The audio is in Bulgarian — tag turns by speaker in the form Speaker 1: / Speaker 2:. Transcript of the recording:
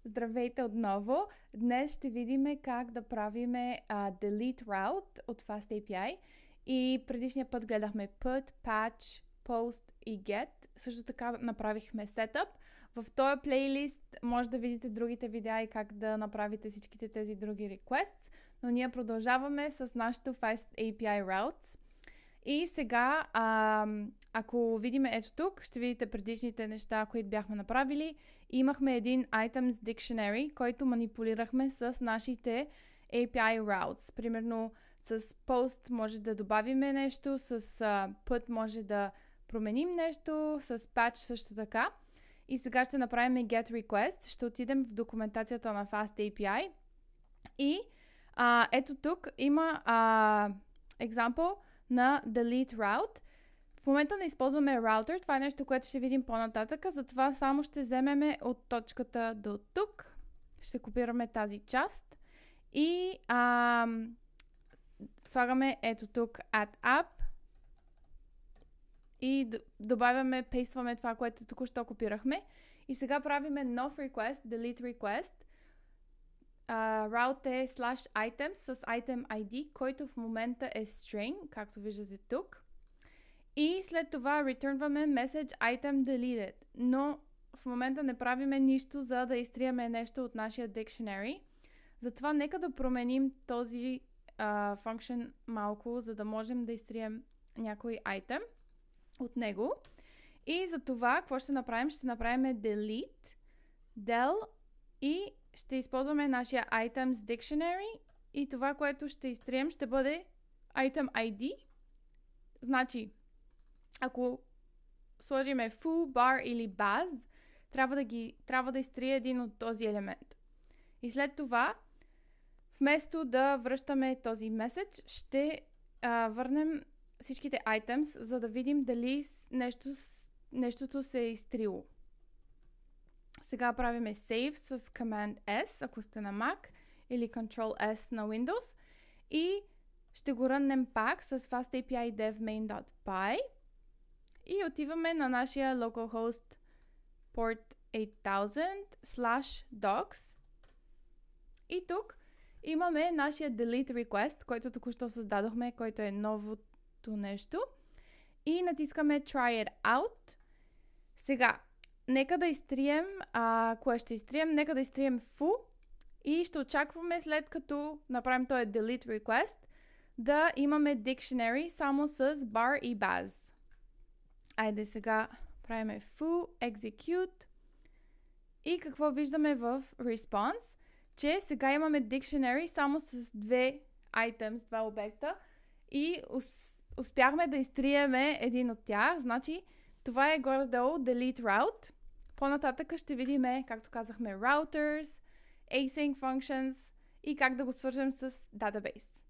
Speaker 1: Здравейте отново! Днес ще видим как да правим delete route от FastAPI. И предишния път гледахме put, patch, post и get. Също така направихме setup. В този плейлист може да видите другите видеа и как да направите всичките тези други requests. Но ние продължаваме с нашото FastAPI routes. И сега, ако видим ето тук, ще видите предишните неща, които бяхме направили. Имахме един items dictionary, който манипулирахме с нашите API routes. Примерно с post може да добавиме нещо, с put може да променим нещо, с patch също така. И сега ще направим get request. Ще отидем в документацията на FastAPI. И ето тук има example на delete route. В момента не използваме router, това е нещо, което ще видим по-нататък, затова само ще вземем от точката до тук. Ще копираме тази част и слагаме ето тук add app и добавяме, пействаме това, което току-що копирахме. И сега правиме нов request, delete request. Route е /items с item ID, който в момента е string, както виждате тук. И след това returnваме message item deleted. Но в момента не правиме нищо, за да изтриеме нещо от нашия dictionary. Затова нека да променим този function малко, за да можем да изтрием някой item от него. И за това, какво ще направим? Ще направим delete, del и ще използваме нашия items dictionary и това, което ще изтрием, ще бъде item ID. Значи, ако сложиме foo, bar или baz, трябва да изтрие един от този елемент. И след това, вместо да връщаме този меседж, ще върнем всичките items, за да видим дали нещото се е изтрило. Сега правиме save с Command S, ако сте на Mac, или Control S на Windows. И ще го ръннем пак с FastAPI dev main.py. И отиваме на нашия localhost port 8000/docs. И тук имаме нашия delete request, който току-що създадохме, който е новото нещо. И натискаме try it out. Сега, нека да изтрием, кое ще изтрием? Нека да изтрием foo и ще очакваме след като направим този delete request да имаме dictionary само с bar и baz. Айде сега правиме foo, execute и какво виждаме в response? Че сега имаме dictionary само с два обекта и успяхме да изтриеме един от тях. Значи това е горе-долу delete route. По-нататък ще видим, както казахме, routers, async functions и как да го свържем с database.